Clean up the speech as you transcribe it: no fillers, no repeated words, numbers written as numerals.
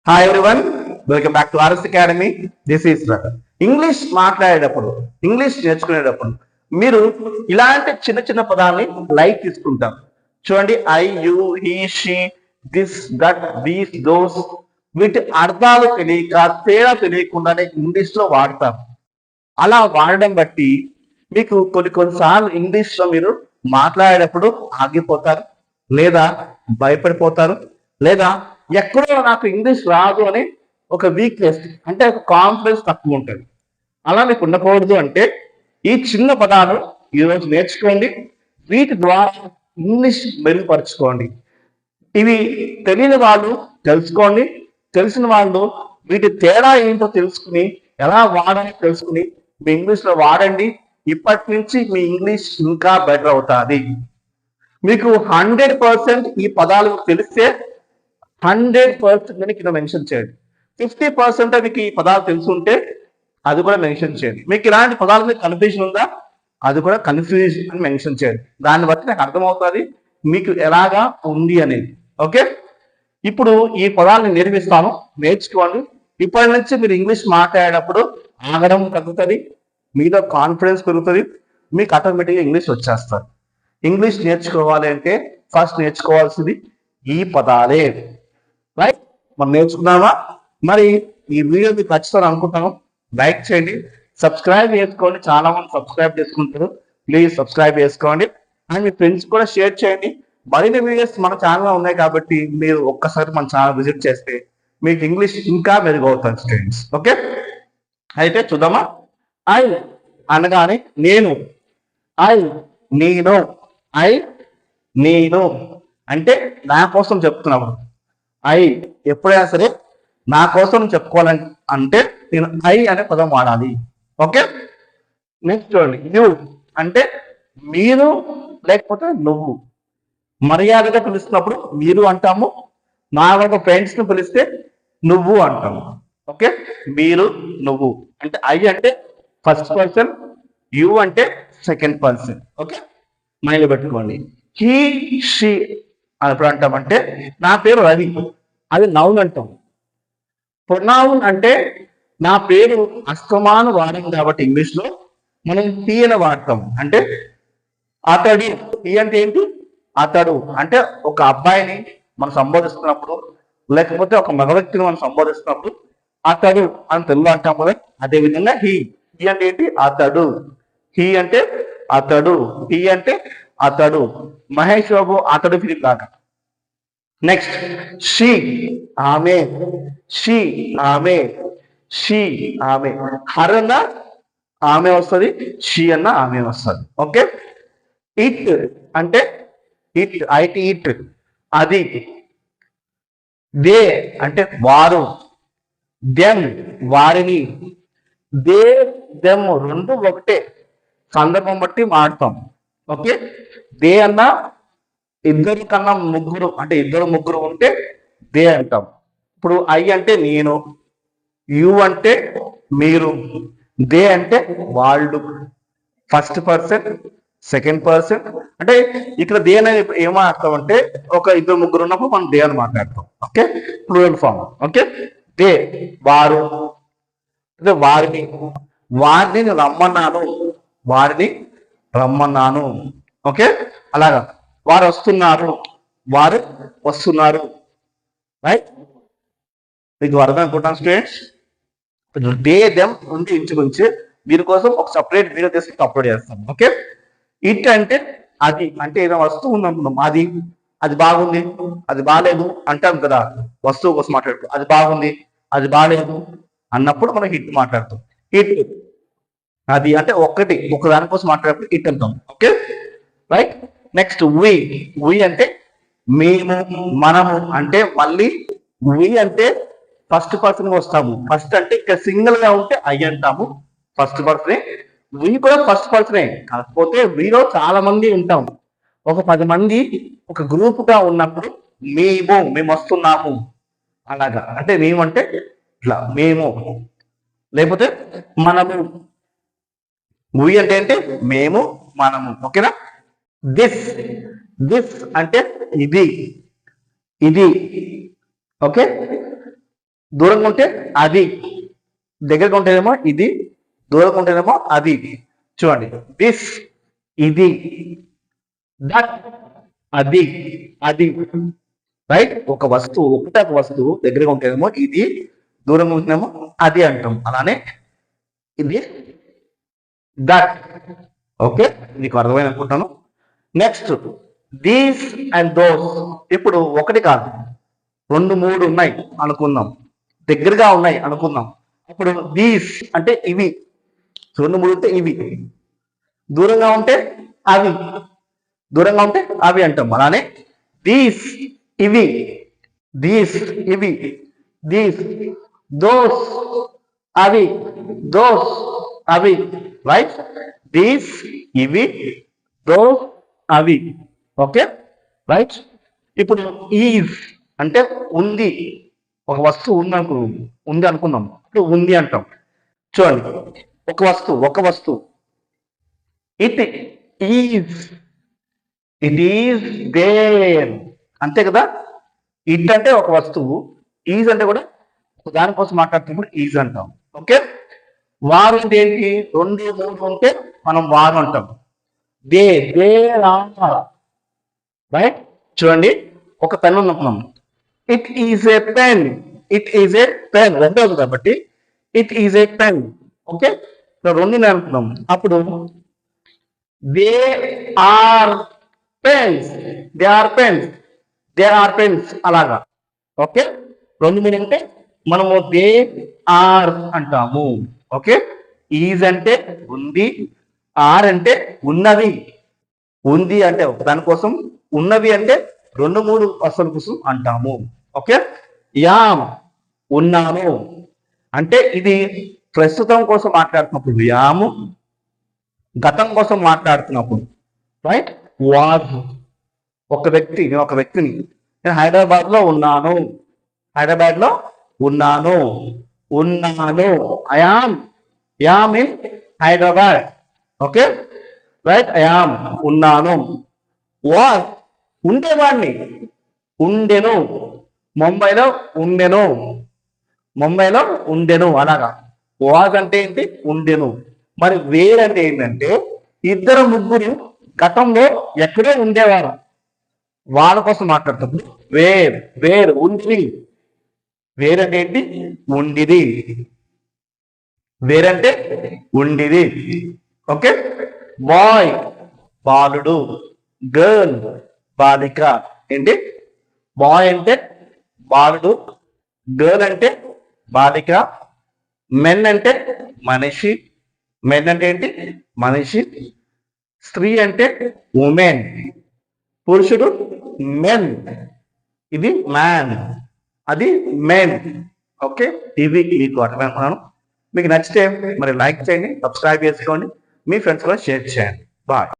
Hi everyone, welcome back to RS academy. This is Raghu. English మాట్లాడేటప్పుడు, English నేర్చుకునేటప్పుడు మీరు ఇలాంటి చిన్న చిన్న పదాలని లైక్ తీసుకుంటాం. చూడండి, I, you, he, she, this, that, these, those. వీటి అర్థాలు తెలియక, తేడా తెలియకుండానే ఇంగ్లీష్ లో వాడతాం. అలా వాడడం బట్టి మీకు కొన్నిసార్లు ఇంగ్లీష్ లో మీరు మాట్లాడేటప్పుడు ఆగిపోతారు, లేదా భయపడిపోతారు, లేదా ఎక్కడో నాకు ఇంగ్లీష్ రాదు అని ఒక వీక్నెస్, అంటే ఒక కాన్ఫిడెన్స్ తక్కువ ఉంటుంది. అలా మీకు ఉండకూడదు అంటే ఈ చిన్న పదాలు ఈరోజు నేర్చుకోండి. వీటి ద్వారా ఇంగ్లీష్ మెరుగుపరచుకోండి. ఇవి తెలియని వాళ్ళు తెలుసుకోండి, తెలిసిన వాళ్ళు వీటి తేడా ఏంటో తెలుసుకుని ఎలా వాడాలో తెలుసుకుని మీ ఇంగ్లీష్ లో వాడండి. ఇప్పటి నుంచి మీ ఇంగ్లీష్ ఇంకా బెటర్ అవుతుంది. మీకు 100% ఈ పదాలు తెలిస్తే 100% కింద మెన్షన్ చేయండి. 50% మీకు ఈ పదాలు తెలుసుంటే అది కూడా మెన్షన్ చేయండి. మీకు ఇలాంటి పదాల మీద కన్ఫ్యూజన్ ఉందా, అది కూడా కన్ఫ్యూజన్ అని మెన్షన్ చేయండి. దాన్ని బట్టి నాకు అర్థమవుతుంది మీకు ఎలాగా ఉంది అనేది. ఓకే, ఇప్పుడు ఈ పదాలను నేర్పిస్తాను, నేర్చుకోండి. ఇప్పటి నుంచి మీరు ఇంగ్లీష్ మాట్లాడేటప్పుడు ఆగడం తగ్గుతుంది, మీలో కాన్ఫిడెన్స్ పెరుగుతుంది, మీకు ఆటోమేటిక్గా ఇంగ్లీష్ వచ్చేస్తారు. ఇంగ్లీష్ నేర్చుకోవాలి అంటే ఫస్ట్ నేర్చుకోవాల్సింది ఈ పదాలే. రైట్, మనం నేర్చుకున్నామా? మరి ఈ వీడియో మీకు నచ్చుతాను అనుకుంటాను. లైక్ చేయండి, సబ్స్క్రైబ్ చేసుకోండి. చాలా మంది సబ్స్క్రైబ్ చేసుకుంటారు, ప్లీజ్ సబ్స్క్రైబ్ చేసుకోండి. అండ్ మీ ఫ్రెండ్స్ కూడా షేర్ చేయండి. మరిన్ని వీడియోస్ మన ఛానల్లో ఉన్నాయి కాబట్టి మీరు ఒక్కసారి మన ఛానల్ విజిట్ చేస్తే మీకు ఇంగ్లీష్ ఇంకా మెరుగవుతుంది స్టూడెంట్స్. ఓకే, అయితే చూద్దామా? ఐ అనగానే నేను, ఐ నేను, ఐ నేను అంటే నా కోసం చెప్తున్నాము. ఐ ఎప్పుడైనా సరే నా కోసం చెప్పుకోవాలని అంటే నేను ఐ అనే పదం వాడాలి. ఓకే, నెక్స్ట్ చూడండి, యు అంటే మీరు లేకపోతే నువ్వు. మర్యాదగా పిలుస్తున్నప్పుడు మీరు అంటాము, నా ఫ్రెండ్స్ ని పిలిస్తే నువ్వు అంటాము. ఓకే, మీరు నువ్వు అంటే ఐ అంటే ఫస్ట్ పర్సన్, యు అంటే సెకండ్ పర్సన్. ఓకే, మైండ్ పెట్టుకోండి. హీ, షీ అని ఎప్పుడు అంటామంటే నా పేరు రవి, అది నౌన్ అంటాం. ప్రొనౌన్ అంటే నా పేరు అస్తమాను వాడాం కాబట్టి ఇంగ్లీష్ లో మనం హీ అని వాడతాం. అంటే అతడి, హీ అంటే ఏంటి? అతడు అంటే ఒక అబ్బాయిని మనం సంబోధిస్తున్నప్పుడు, లేకపోతే ఒక మగ వ్యక్తిని మనం సంబోధిస్తున్నప్పుడు అతడు అని తెలుగు అంటాం కదా. అదే విధంగా హీ, హీ అంటే ఏంటి? అతడు. హీ అంటే అతడు, హీ అంటే అతడు. మహేష్ బాబు అతడు ఫిలిం లాగా. నెక్స్ట్ షీ, ఆమె, షీ ఆమె, షీ ఆమె. హర్ అన్న ఆమె వస్తుంది, షీ అన్న ఆమె వస్తుంది. ఓకే, ఇట్ అంటే ఇట్, ఐట్ ఇట్ అది. దే అంటే వారు, దెమ్ వారిని. దే, దెమ్ రెండు ఒకటే, సందర్భం బట్టి మాడతాం. ఓకే, దే అన్న ఇద్దరు కన్నా ముగ్గురు అంటే ఇద్దరు ముగ్గురు ఉంటే దే అంటాం. ఇప్పుడు ఐ అంటే నేను, యు అంటే మీరు, దే అంటే వాళ్ళు. First person, second person. అంటే ఇక్కడ దే అనేది ఏమో అర్థం అంటే ఒక ఇద్దరు ముగ్గురు ఉన్నప్పుడు మనం దే అని మాట్లాడతాం. Okay, plural form. Okay, they వారు, అంటే వారిని, వారిని రమ్మన్నాను, వారిని రమ్మన్నాను. ఓకే, అలాగా వారు వస్తున్నారు, వారు వస్తున్నారు. రైట్, మీకు అర్థం అనుకుంటాను స్టూడెంట్స్. డే దెమ్ ఉంది ఇంచుమించు. దీని కోసం ఒక సపరేట్ వీడియో చేసి అప్లోడ్ చేస్తాం. ఓకే, ఇట్ అంటే అది, అంటే ఏదో వస్తువు ఉంది అనుకున్నాం, అది, అది బాగుంది, అది బాగాలేదు అంటాం కదా. వస్తువు కోసం మాట్లాడుతూ అది బాగుంది, అది బాగాలేదు అన్నప్పుడు మనం హిట్ మాట్లాడుతాం. హిట్ అది అంటే ఒకటి, ఒక దానికోసం మాట్లాడేప్పుడు ఇట్ అంటాం. Okay, right. నెక్స్ట్ వి, వి అంటే మేము, మనము. అంటే మళ్ళీ వి అంటే ఫస్ట్ పర్సన్ వస్తాము. ఫస్ట్ అంటే ఇక్కడ సింగిల్ గా ఉంటే ఐ అంటాము, ఫస్ట్ పర్సనే. వి కూడా ఫస్ట్ పర్సనే, కాకపోతే వీలో చాలా మంది ఉంటాం. ఒక 10 మంది ఒక గ్రూప్ గా ఉన్నప్పుడు మేము వస్తున్నాము అలాగా. అంటే మేము అంటే ఇట్లా మేము, లేకపోతే మనము. వి అంటే అంటే మేము, మనము. ఓకేనా? దిస్, దిస్ అంటే ఇది, ఇది. ఓకే, దూరంగా ఉంటే అది, దగ్గరగా ఉంటేనేమో ఇది, దూరంగా ఉంటేనేమో అది. చూడండి, దిస్ ఇది, దట్ అది, అది. రైట్? ఒక వస్తువు, ఒక వస్తువు దగ్గరగా ఉంటేనేమో ఇది, దూరంగా ఉంటేనేమో అది అంటాం. అలానే ఇది, దట్. ఓకే, నీకు అర్థమైంది అనుకుంటాను. Next, these and those. ఇప్పుడు ఒకటి కాదు, 2, 3 ఉన్నాయి అనుకుందాం, దగ్గరగా ఉన్నాయి అనుకుందాం. అప్పుడు దీస్ అంటే ఇవి, 2, 3 ఉంటే ఇవి, దూరంగా ఉంటే అవి, దూరంగా ఉంటే అవి అంటాం. అలానే దీస్ ఇవి, దీస్ ఇవి, దీస్, దోస్ అవి, దోస్ అవి. రైట్? దీస్ ఇవి, దోస్ అవి. Okay, right? ఇప్పుడు ఈజ్ అంటే ఉంది, ఒక వస్తువు ఉంది అనుకుందాం, ఇప్పుడు ఉంది అంటాం. చూడండి, ఒక వస్తువు it is, it is there, అంతే కదా. ఇట్ అంటే ఒక వస్తువు, ఈజ్ అంటే కూడా దానికోసం మాట్లాడుతున్నప్పుడు ఈజ్ అంటాం. ఓకే, వారు అంటే ఏంటి, 2, 3 ఉంటే మనం వారు అంటాం. They are. రైట్? చూడండి, ఒక పెన్ అనుకున్నాం, it is a pen, it is a pen, రెండోది కాబట్టి it is a pen. Okay, రెండునే అనుకున్నాం. అప్పుడు they are pens, they are pens, they are pens, అలాగా. ఓకే, 2 మీనింగ్ అంటే మనము దే ఆర్ అంటాము. ఓకే, ఈజ్ అంటే ఉంది, ఆర్ అంటే ఉన్నవి, ఉంది అంటే దానికోసం, ఉన్నవి అంటే 2, 3 వస్తువుల కోసం అంటాము. ఓకే, యామ్ ఉన్నాను అంటే ఇది ప్రస్తుతం కోసం మాట్లాడుతున్నప్పుడు యాము, గతం కోసం మాట్లాడుతున్నప్పుడు రైట్ వాజ్. నేను ఒక వ్యక్తిని, నేను హైదరాబాద్ లో ఉన్నాను, హైదరాబాద్ లో ఉన్నాను, yam in Hyderabad. Okay, right? I'm ఉన్నాను. వాజ్ ఉండేవాడిని, ఉండెను, ముంబైలో ఉండెను, అలాగా. వాజ్ అంటే ఏంటి, ఉండెను. మరి వేర్ అంటే ఏంటంటే ఇద్దరు ముగ్గురు గతంలో ఎక్కడో ఉండేవారు, వాళ్ళ కోసం మాట్లాడుతుంది. వేర్ ఉంది, వేరంటే ఏంటి, ఉండిది, వేరంటే ఉండిది. ఓకే, బాయ్ బాలుడు, గర్ల్ బాలిక. ఏంటి, బాయ్ అంటే బాలుడు, గర్ల్ అంటే బాలిక, మెన్ అంటే మనిషి, మెన్ అంటే ఏంటి, మనిషి, స్త్రీ అంటే ఉమెన్, పురుషుడు మెన్, ఇది మ్యాన్, అది మెన్. ఓకే, ఇవి మీకు అర్థమనుకున్నాను. మీకు నచ్చితే మరి లైక్ చేయండి, సబ్స్క్రైబ్ చేసుకోండి, మీ ఫ్రెండ్స్ కూడా షేర్ చేయండి. బాయ్.